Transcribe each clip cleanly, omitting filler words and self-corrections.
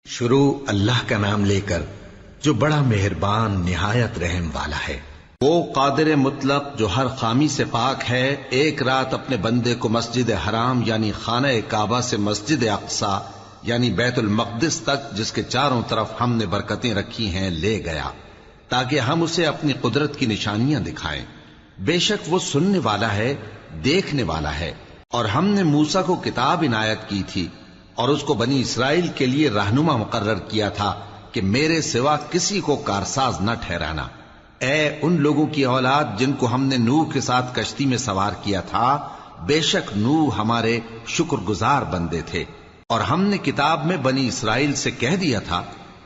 شروع اللہ کا نام لے کر جو بڑا مہربان نہایت رحم والا ہے۔ وہ قادر مطلق جو ہر خامی سے پاک ہے، ایک رات اپنے بندے کو مسجد حرام یعنی خانہ کعبہ سے مسجد اقصی یعنی بیت المقدس تک، جس کے چاروں طرف ہم نے برکتیں رکھی ہیں، لے گیا تاکہ ہم اسے اپنی قدرت کی نشانیاں دکھائیں۔ بے شک وہ سننے والا ہے، دیکھنے والا ہے۔ اور ہم نے موسیٰ کو کتاب عنایت کی تھی اور اس کو بنی اسرائیل کے لیے رہنما مقرر کیا تھا کہ میرے سوا کسی کو کارساز نہ ٹھہرانا۔ اے ان لوگوں کی اولاد جن کو ہم نے نوح کے ساتھ کشتی میں سوار کیا تھا، بے شک نوح ہمارے شکر گزار بندے تھے۔ اور ہم نے کتاب میں بنی اسرائیل سے کہہ دیا تھا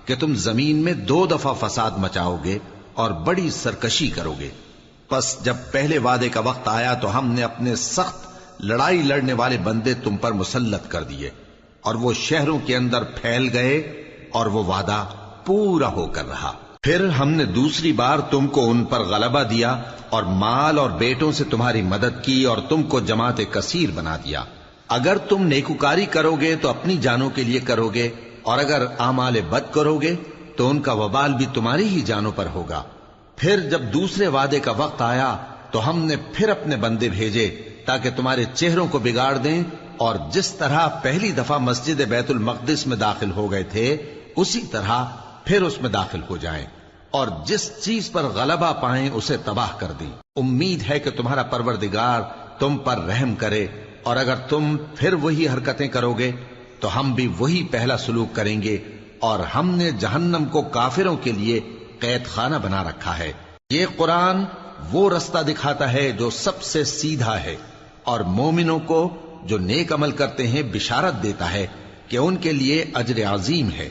کہ تم زمین میں 2 دفعہ فساد مچاؤ گے اور بڑی سرکشی کرو گے۔ پس جب پہلے وعدے کا وقت آیا تو ہم نے اپنے سخت لڑائی لڑنے والے بندے تم پر مسلط کر دیے، اور وہ شہروں کے اندر پھیل گئے، اور وہ وعدہ پورا ہو کر رہا۔ پھر ہم نے دوسری بار تم کو ان پر غلبہ دیا اور مال اور بیٹوں سے تمہاری مدد کی اور تم کو جماعت کثیر بنا دیا۔ اگر تم نیکوکاری کرو گے تو اپنی جانوں کے لیے کرو گے، اور اگر اعمال بد کرو گے تو ان کا وبال بھی تمہاری ہی جانوں پر ہوگا۔ پھر جب دوسرے وعدے کا وقت آیا تو ہم نے پھر اپنے بندے بھیجے تاکہ تمہارے چہروں کو بگاڑ دیں، اور جس طرح پہلی دفعہ مسجد بیت المقدس میں داخل ہو گئے تھے اسی طرح پھر اس میں داخل ہو جائیں، اور جس چیز پر غلبہ پائیں اسے تباہ کر دیں۔ امید ہے کہ تمہارا پروردگار تم پر رحم کرے، اور اگر تم پھر وہی حرکتیں کرو گے تو ہم بھی وہی پہلا سلوک کریں گے، اور ہم نے جہنم کو کافروں کے لیے قید خانہ بنا رکھا ہے۔ یہ قرآن وہ رستہ دکھاتا ہے جو سب سے سیدھا ہے، اور مومنوں کو جو نیک عمل کرتے ہیں بشارت دیتا ہے کہ ان کے لیے اجر عظیم ہے،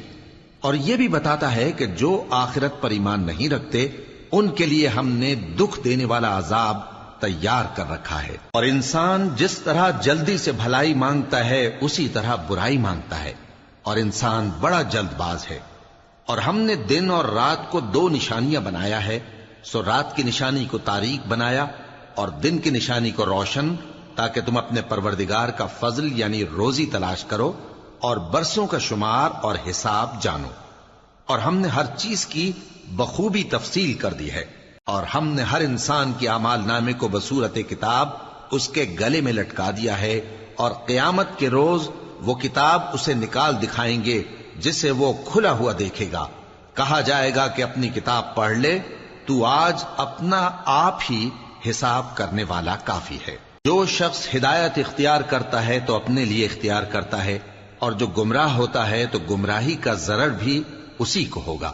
اور یہ بھی بتاتا ہے کہ جو آخرت پر ایمان نہیں رکھتے ان کے لیے ہم نے دکھ دینے والا عذاب تیار کر رکھا ہے۔ اور انسان جس طرح جلدی سے بھلائی مانگتا ہے اسی طرح برائی مانگتا ہے، اور انسان بڑا جلد باز ہے۔ اور ہم نے دن اور رات کو 2 نشانیاں بنایا ہے، سو رات کی نشانی کو تاریک بنایا اور دن کی نشانی کو روشن، تاکہ تم اپنے پروردگار کا فضل یعنی روزی تلاش کرو اور برسوں کا شمار اور حساب جانو۔ اور ہم نے ہر چیز کی بخوبی تفصیل کر دی ہے، اور ہم نے ہر انسان کی اعمال نامے کو بصورت کتاب اس کے گلے میں لٹکا دیا ہے، اور قیامت کے روز وہ کتاب اسے نکال دکھائیں گے جسے وہ کھلا ہوا دیکھے گا۔ کہا جائے گا کہ اپنی کتاب پڑھ لے، تو آج اپنا آپ ہی حساب کرنے والا کافی ہے۔ جو شخص ہدایت اختیار کرتا ہے تو اپنے لیے اختیار کرتا ہے، اور جو گمراہ ہوتا ہے تو گمراہی کا ضرر بھی اسی کو ہوگا۔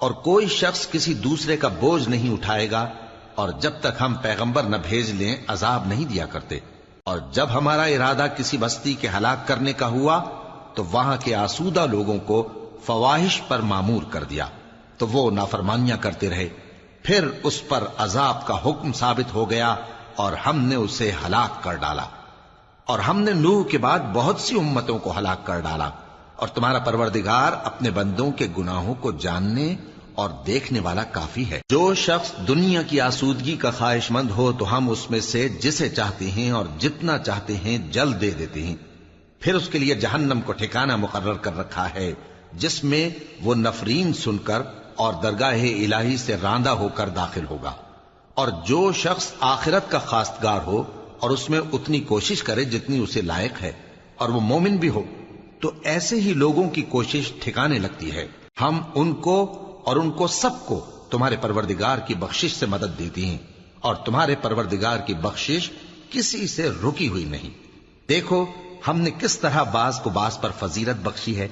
اور کوئی شخص کسی دوسرے کا بوجھ نہیں اٹھائے گا، اور جب تک ہم پیغمبر نہ بھیج لیں عذاب نہیں دیا کرتے۔ اور جب ہمارا ارادہ کسی بستی کے ہلاک کرنے کا ہوا تو وہاں کے آسودہ لوگوں کو فواحش پر مامور کر دیا، تو وہ نافرمانیاں کرتے رہے۔ پھر اس پر عذاب کا حکم ثابت ہو گیا اور ہم نے اسے ہلاک کر ڈالا۔ اور ہم نے نوح کے بعد بہت سی امتوں کو ہلاک کر ڈالا، اور تمہارا پروردگار اپنے بندوں کے گناہوں کو جاننے اور دیکھنے والا کافی ہے۔ جو شخص دنیا کی آسودگی کا خواہش مند ہو تو ہم اس میں سے جسے چاہتے ہیں اور جتنا چاہتے ہیں جلد دے دیتے ہیں۔ پھر اس کے لیے جہنم کو ٹھکانہ مقرر کر رکھا ہے، جس میں وہ نفرین سن کر اور درگاہ الہی سے راندہ ہو کر داخل ہوگا۔ اور جو شخص آخرت کا خواستگار ہو اور اس میں اتنی کوشش کرے جتنی اسے لائق ہے، اور وہ مومن بھی ہو، تو ایسے ہی لوگوں کی کوشش ٹھکانے لگتی ہے۔ ہم ان کو اور ان کو سب کو تمہارے پروردگار کی بخشش سے مدد دیتی ہیں، اور تمہارے پروردگار کی بخشش کسی سے رکی ہوئی نہیں۔ دیکھو ہم نے کس طرح بعض کو بعض پر فضیلت بخشی ہے،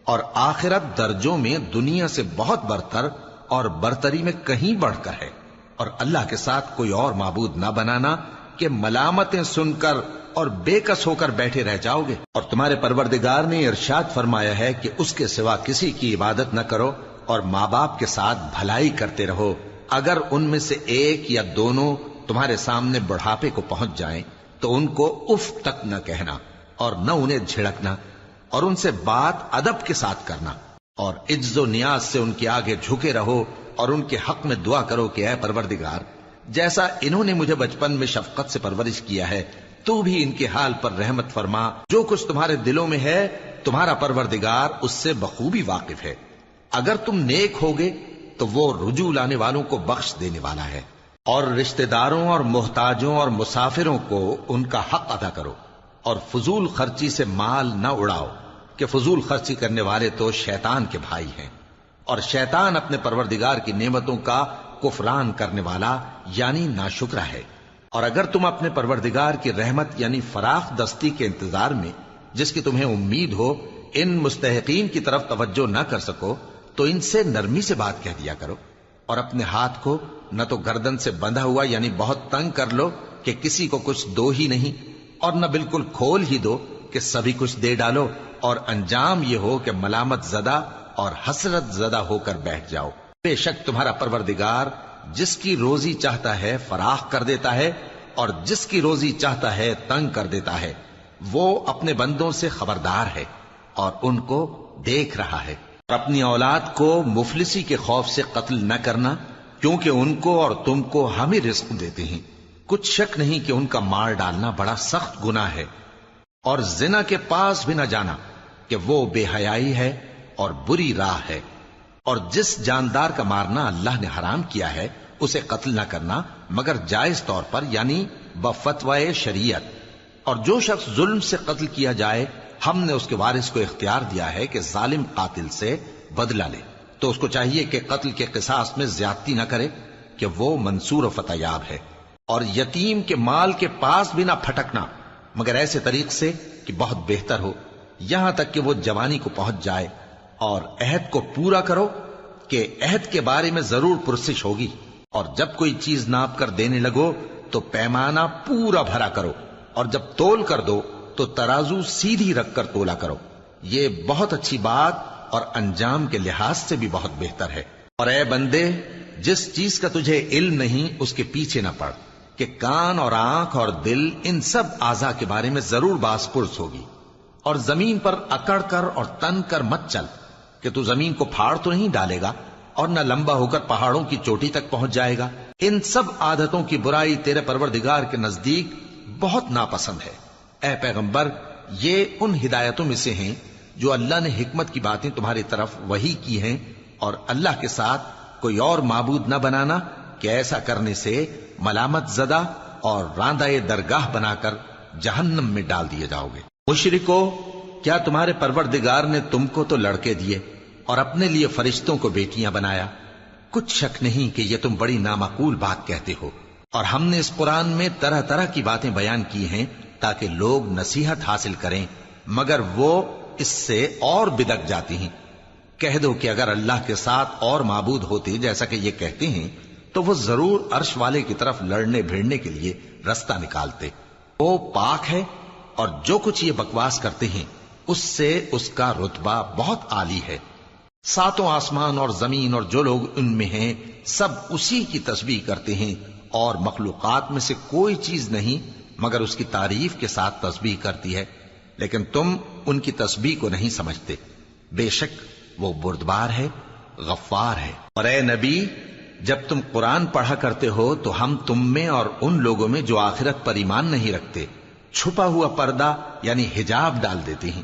اور آخرت درجوں میں دنیا سے بہت برتر اور برتری میں کہیں بڑھ کر ہے۔ اور اللہ کے ساتھ کوئی اور معبود نہ بنانا کہ ملامتیں سن کر اور بے کس ہو کر بیٹھے رہ جاؤ گے۔ اور تمہارے پروردگار نے ارشاد فرمایا ہے کہ اس کے سوا کسی کی عبادت نہ کرو، اور ماں باپ کے ساتھ بھلائی کرتے رہو۔ اگر ان میں سے ایک یا دونوں تمہارے سامنے بڑھاپے کو پہنچ جائیں تو ان کو اف تک نہ کہنا، اور نہ انہیں جھڑکنا، اور ان سے بات ادب کے ساتھ کرنا، اور عجز و نیاز سے ان کے آگے جھکے رہو، اور ان کے حق میں دعا کرو کہ اے پروردگار، جیسا انہوں نے مجھے بچپن میں شفقت سے پرورش کیا ہے، تو بھی ان کے حال پر رحمت فرما۔ جو کچھ تمہارے دلوں میں ہے تمہارا پروردگار اس سے بخوبی واقف ہے۔ اگر تم نیک ہوگے تو وہ رجوع لانے والوں کو بخش دینے والا ہے۔ اور رشتہ داروں اور محتاجوں اور مسافروں کو ان کا حق ادا کرو، اور فضول خرچی سے مال نہ اڑاؤ، کہ فضول خرچی کرنے والے تو شیطان کے بھائی ہیں، اور شیطان اپنے پروردگار کی نعمتوں کا کفران کرنے والا یعنی ناشکرا ہے۔ اور اگر تم اپنے پروردگار کی رحمت یعنی فراخ دستی کے انتظار میں، جس کی تمہیں امید ہو، ان مستحقین کی طرف توجہ نہ کر سکو تو ان سے نرمی سے بات کہہ دیا کرو، اور اپنے ہاتھ کو نہ تو گردن سے بندھا ہوا یعنی بہت تنگ کر لو کہ کسی کو کچھ دو ہی نہیں، اور نہ بالکل کھول ہی دو کہ سبھی کچھ دے ڈالو، اور انجام یہ ہو کہ ملامت زدہ اور حسرت زدہ ہو کر بیٹھ جاؤ۔ بے شک تمہارا پروردگار جس کی روزی چاہتا ہے فراخ کر دیتا ہے، اور جس کی روزی چاہتا ہے تنگ کر دیتا ہے۔ وہ اپنے بندوں سے خبردار ہے اور ان کو دیکھ رہا ہے۔ اور اپنی اولاد کو مفلسی کے خوف سے قتل نہ کرنا، کیونکہ ان کو اور تم کو ہم ہی رزق دیتے ہیں۔ کچھ شک نہیں کہ ان کا مار ڈالنا بڑا سخت گناہ ہے۔ اور زنا کے پاس بھی نہ جانا، کہ وہ بے حیائی ہے اور بری راہ ہے۔ اور جس جاندار کا مارنا اللہ نے حرام کیا ہے اسے قتل نہ کرنا مگر جائز طور پر یعنی بفتوائے شریعت۔ اور جو شخص ظلم سے قتل کیا جائے، ہم نے اس کے وارث کو اختیار دیا ہے کہ ظالم قاتل سے بدلہ لے، تو اس کو چاہیے کہ قتل کے قصاص میں زیادتی نہ کرے، کہ وہ منصور و فتح یاب ہے۔ اور یتیم کے مال کے پاس بھی نہ پھٹکنا مگر ایسے طریق سے کہ بہت بہتر ہو، یہاں تک کہ وہ جوانی کو پہنچ جائے۔ اور عہد کو پورا کرو، کہ عہد کے بارے میں ضرور پرسش ہوگی۔ اور جب کوئی چیز ناپ کر دینے لگو تو پیمانہ پورا بھرا کرو، اور جب تول کر دو تو ترازو سیدھی رکھ کر تولا کرو، یہ بہت اچھی بات اور انجام کے لحاظ سے بھی بہت بہتر ہے۔ اور اے بندے، جس چیز کا تجھے علم نہیں اس کے پیچھے نہ پڑ، کہ کان اور آنکھ اور دل ان سب اعضاء کے بارے میں ضرور باز پرس ہوگی۔ اور زمین پر اکڑ کر اور تن کر مت چل، کہ تو زمین کو پھاڑ تو نہیں ڈالے گا اور نہ لمبا ہو کر پہاڑوں کی چوٹی تک پہنچ جائے گا۔ ان سب عادتوں کی برائی تیرے پروردگار کے نزدیک بہت ناپسند ہے۔ اے پیغمبر، یہ ان ہدایتوں میں سے ہیں جو اللہ نے حکمت کی باتیں تمہاری طرف وحی کی ہیں، اور اللہ کے ساتھ کوئی اور معبود نہ بنانا، کہ ایسا کرنے سے ملامت زدہ اور راندہ درگاہ بنا کر جہنم میں ڈال دیے جاؤ گے۔ مشرکو، کیا تمہارے پروردگار نے تم کو تو لڑکے دیے اور اپنے لیے فرشتوں کو بیٹیاں بنایا؟ کچھ شک نہیں کہ یہ تم بڑی نامعقول بات کہتے ہو، اور ہم نے اس قرآن میں طرح طرح کی باتیں بیان کی ہیں تاکہ لوگ نصیحت حاصل کریں، مگر وہ اس سے اور بدک جاتی ہیں۔ کہہ دو کہ اگر اللہ کے ساتھ اور معبود ہوتے جیسا کہ یہ کہتے ہیں تو وہ ضرور عرش والے کی طرف لڑنے بھیڑنے کے لیے رستہ نکالتے۔ وہ پاک ہے، اور جو کچھ یہ بکواس کرتے ہیں اس سے اس کا رتبہ بہت عالی ہے۔ ساتوں آسمان اور زمین اور جو لوگ ان میں ہیں سب اسی کی تسبیح کرتے ہیں، اور مخلوقات میں سے کوئی چیز نہیں مگر اس کی تعریف کے ساتھ تسبیح کرتی ہے، لیکن تم ان کی تسبیح کو نہیں سمجھتے۔ بے شک وہ بردبار ہے، غفار ہے۔ اور اے نبی، جب تم قرآن پڑھا کرتے ہو تو ہم تم میں اور ان لوگوں میں جو آخرت پر ایمان نہیں رکھتے چھپا ہوا پردہ یعنی حجاب ڈال دیتے ہیں،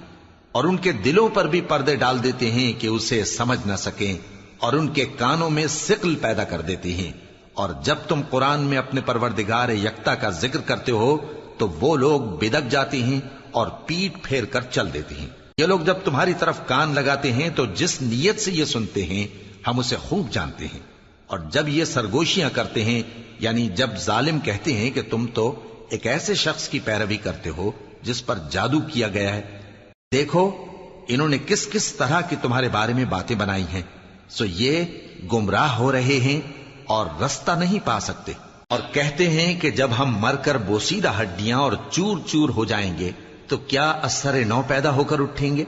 اور ان کے دلوں پر بھی پردے ڈال دیتے ہیں کہ اسے سمجھ نہ سکیں، اور ان کے کانوں میں ثقل پیدا کر دیتے ہیں۔ اور جب تم قرآن میں اپنے پروردگار یکتا کا ذکر کرتے ہو تو وہ لوگ بدک جاتے ہیں اور پیٹ پھیر کر چل دیتے ہیں۔ یہ لوگ جب تمہاری طرف کان لگاتے ہیں تو جس نیت سے یہ سنتے ہیں ہم اسے خوب جانتے ہیں، اور جب یہ سرگوشیاں کرتے ہیں یعنی جب ظالم کہتے ہیں کہ تم تو ایک ایسے شخص کی پیروی کرتے ہو جس پر جادو کیا گیا ہے، دیکھو انہوں نے کس کس طرح کی تمہارے بارے میں باتیں بنائی ہیں، سو یہ گمراہ ہو رہے ہیں اور رستہ نہیں پا سکتے۔ اور کہتے ہیں کہ جب ہم مر کر بوسیدہ ہڈیاں اور چور چور ہو جائیں گے تو کیا اثر نو پیدا ہو کر اٹھیں گے؟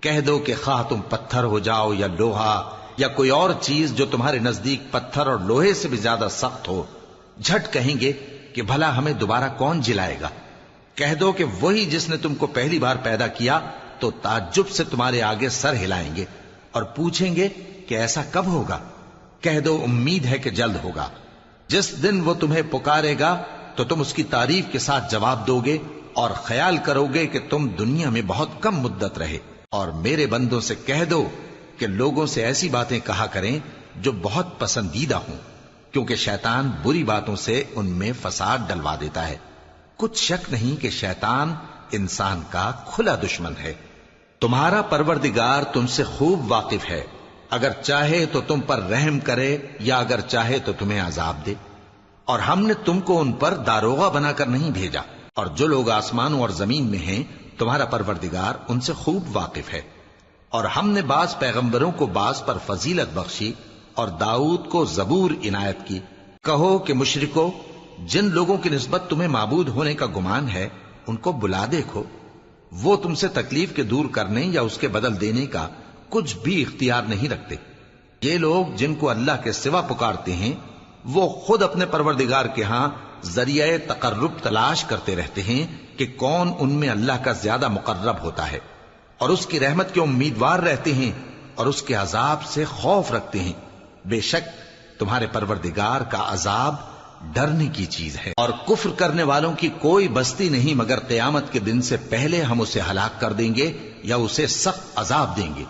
کہہ دو کہ خواہ تم پتھر ہو جاؤ یا لوہا یا کوئی اور چیز جو تمہارے نزدیک پتھر اور لوہے سے بھی زیادہ سخت ہو، جھٹ کہیں گے کہ بھلا ہمیں دوبارہ کون جلائے گا؟ کہہ دو کہ وہی جس نے تم کو پہلی بار پیدا کیا تو تعجب سے تمہارے آگے سر ہلائیں گے اور پوچھیں گے کہ ایسا کب ہوگا؟ کہہ دو امید ہے کہ جلد ہوگا۔ جس دن وہ تمہیں پکارے گا تو تم اس کی تعریف کے ساتھ جواب دو گے اور خیال کرو گے کہ تم دنیا میں بہت کم مدت رہے۔ اور میرے بندوں سے کہہ دو کہ لوگوں سے ایسی باتیں کہا کریں جو بہت پسندیدہ ہوں، کیونکہ شیطان بری باتوں سے ان میں فساد ڈلوا دیتا ہے۔ کچھ شک نہیں کہ شیطان انسان کا کھلا دشمن ہے۔ تمہارا پروردگار تم سے خوب واقف ہے، اگر چاہے تو تم پر رحم کرے یا اگر چاہے تو تمہیں عذاب دے۔ اور ہم نے تم کو ان پر داروغہ بنا کر نہیں بھیجا، اور جو لوگ آسمانوں اور زمین میں ہیں تمہارا پروردگار ان سے خوب واقف ہے۔ اور ہم نے بعض پیغمبروں کو بعض پر فضیلت بخشی اور داؤد کو زبور عنایت کی۔ کہو کہ مشرکو، جن لوگوں کی نسبت تمہیں معبود ہونے کا گمان ہے ان کو بلا دیکھو، وہ تم سے تکلیف کے دور کرنے یا اس کے بدل دینے کا کچھ بھی اختیار نہیں رکھتے۔ یہ لوگ جن کو اللہ کے سوا پکارتے ہیں وہ خود اپنے پروردگار کے ہاں ذریعہ تقرب تلاش کرتے رہتے ہیں کہ کون ان میں اللہ کا زیادہ مقرب ہوتا ہے، اور اس کی رحمت کے امیدوار رہتے ہیں اور اس کے عذاب سے خوف رکھتے ہیں۔ بے شک تمہارے پروردگار کا عذاب ڈرنے کی چیز ہے، اور کفر کرنے والوں کی کوئی بستی نہیں مگر قیامت کے دن سے پہلے ہم اسے ہلاک کر دیں گے یا اسے سخت عذاب دیں گے۔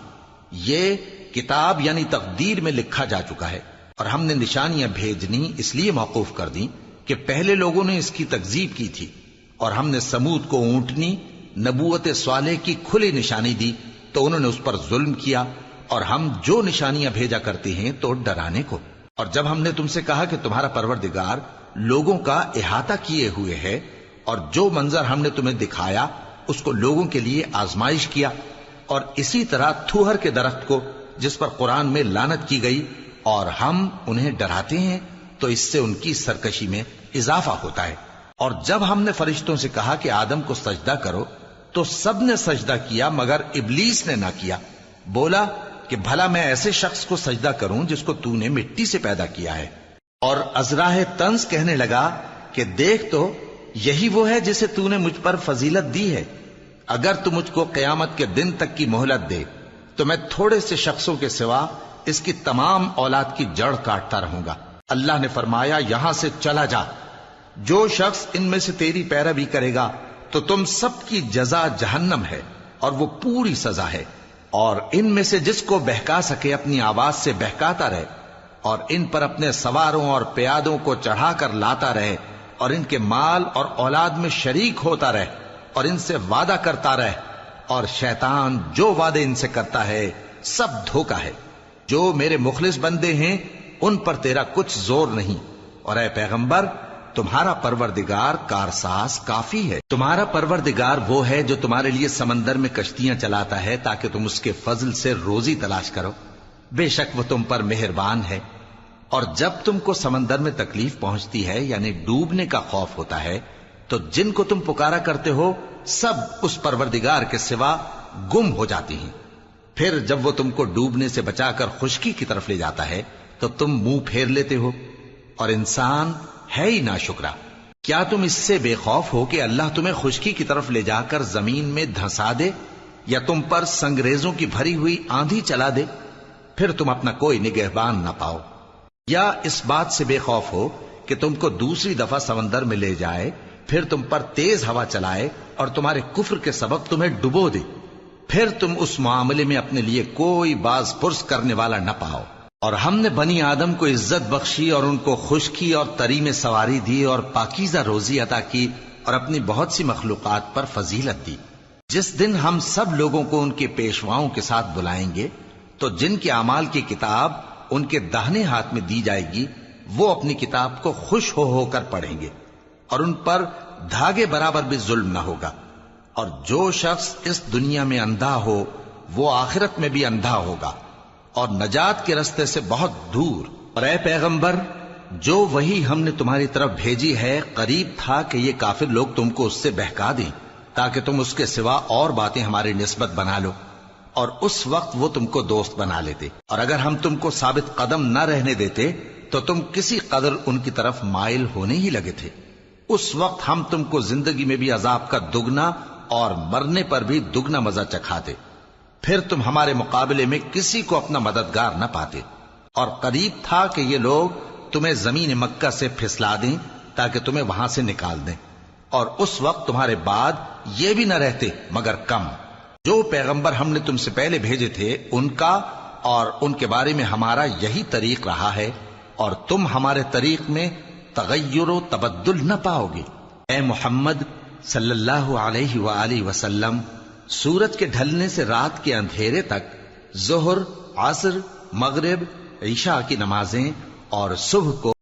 یہ کتاب یعنی تقدیر میں لکھا جا چکا ہے، اور ہم نے نشانیاں بھیجنی اس لیے موقوف کر دیں کہ پہلے لوگوں نے اس کی تکذیب کی تھی، اور ہم نے سمود کو اونٹنی نبوت صالح کی کھلی نشانی دی تو انہوں نے اس پر ظلم کیا، اور ہم جو نشانیاں بھیجا کرتے ہیں تو ڈرانے کو۔ اور جب ہم نے تم سے کہا کہ تمہارا پروردگار لوگوں کا احاطہ کیے ہوئے ہے، اور جو منظر ہم نے تمہیں دکھایا اس کو لوگوں کے لیے آزمائش کیا، اور اسی طرح تھوہر کے درخت کو جس پر قرآن میں لعنت کی گئی، اور ہم انہیں ڈراتے ہیں تو اس سے ان کی سرکشی میں اضافہ ہوتا ہے۔ اور جب ہم نے فرشتوں سے کہا کہ آدم کو سجدہ کرو تو سب نے سجدہ کیا مگر ابلیس نے نہ کیا، بولا کہ بھلا میں ایسے شخص کو سجدہ کروں جس کو تو نے مٹی سے پیدا کیا ہے۔ اور ازراہ طنز کہنے لگا کہ دیکھ تو یہی وہ ہے جسے تو نے مجھ پر فضیلت دی ہے، اگر تو مجھ کو قیامت کے دن تک کی مہلت دے تو میں تھوڑے سے شخصوں کے سوا اس کی تمام اولاد کی جڑ کاٹتا رہوں گا۔ اللہ نے فرمایا یہاں سے چلا جا، جو شخص ان میں سے تیری پیروی کرے گا تو تم سب کی جزا جہنم ہے اور وہ پوری سزا ہے، اور ان میں سے جس کو بہکا سکے اپنی آواز سے بہکاتا رہے، اور ان پر اپنے سواروں اور پیادوں کو چڑھا کر لاتا رہے، اور ان کے مال اور اولاد میں شریک ہوتا رہے، اور ان سے وعدہ کرتا رہے، اور شیطان جو وعدے ان سے کرتا ہے سب دھوکا ہے۔ جو میرے مخلص بندے ہیں ان پر تیرا کچھ زور نہیں، اور اے پیغمبر تمہارا پروردگار کارساز کافی ہے۔ تمہارا پروردگار وہ ہے جو تمہارے لیے سمندر میں کشتیاں چلاتا ہے تاکہ تم اس کے فضل سے روزی تلاش کرو، بے شک وہ تم پر مہربان ہے۔ اور جب تم کو سمندر میں تکلیف پہنچتی ہے یعنی ڈوبنے کا خوف ہوتا ہے تو جن کو تم پکارا کرتے ہو سب اس پروردگار کے سوا گم ہو جاتی ہیں۔ پھر جب وہ تم کو ڈوبنے سے بچا کر خشکی کی طرف لے جاتا ہے تو تم منہ پھیر لیتے ہو، اور انسان ہے ہی ناشکرا۔ کیا تم اس سے بے خوف ہو کہ اللہ تمہیں خشکی کی طرف لے جا کر زمین میں دھنسا دے، یا تم پر سنگریزوں کی بھری ہوئی آندھی چلا دے، پھر تم اپنا کوئی نگہبان نہ پاؤ؟ یا اس بات سے بے خوف ہو کہ تم کو دوسری دفعہ سمندر میں لے جائے، پھر تم پر تیز ہوا چلائے اور تمہارے کفر کے سبب تمہیں ڈبو دے، پھر تم اس معاملے میں اپنے لیے کوئی باز پرس کرنے والا نہ پاؤ۔ اور ہم نے بنی آدم کو عزت بخشی اور ان کو خشکی اور تری میں سواری دی اور پاکیزہ روزی عطا کی اور اپنی بہت سی مخلوقات پر فضیلت دی۔ جس دن ہم سب لوگوں کو ان کے پیشواؤں کے ساتھ بلائیں گے تو جن کے اعمال کی کتاب ان کے داہنے ہاتھ میں دی جائے گی وہ اپنی کتاب کو خوش ہو کر پڑھیں گے، اور ان پر دھاگے برابر بھی ظلم نہ ہوگا۔ اور جو شخص اس دنیا میں اندھا ہو وہ آخرت میں بھی اندھا ہوگا اور نجات کے رستے سے بہت دور۔ اور اے پیغمبر جو وہی ہم نے تمہاری طرف بھیجی ہے قریب تھا کہ یہ کافر لوگ تم کو اس سے بہکا دیں تاکہ تم اس کے سوا اور باتیں ہماری نسبت بنا لو، اور اس وقت وہ تم کو دوست بنا لیتے، اور اگر ہم تم کو ثابت قدم نہ رہنے دیتے تو تم کسی قدر ان کی طرف مائل ہونے ہی لگے تھے۔ اس وقت ہم تم کو زندگی میں بھی عذاب کا دگنا اور مرنے پر بھی دگنا مزہ چکھاتے، پھر تم ہمارے مقابلے میں کسی کو اپنا مددگار نہ پاتے۔ اور قریب تھا کہ یہ لوگ تمہیں زمین مکہ سے پھسلا دیں تاکہ تمہیں وہاں سے نکال دیں، اور اس وقت تمہارے بعد یہ بھی نہ رہتے مگر کم۔ جو پیغمبر ہم نے تم سے پہلے بھیجے تھے ان کا اور ان کے بارے میں ہمارا یہی طریق رہا ہے، اور تم ہمارے طریق میں تغیر و تبدل نہ پاؤ گے۔ اے محمد صلی اللہ علیہ وآلہ وسلم، سورج کے ڈھلنے سے رات کے اندھیرے تک ظہر، عصر، مغرب، عشاء کی نمازیں اور صبح کو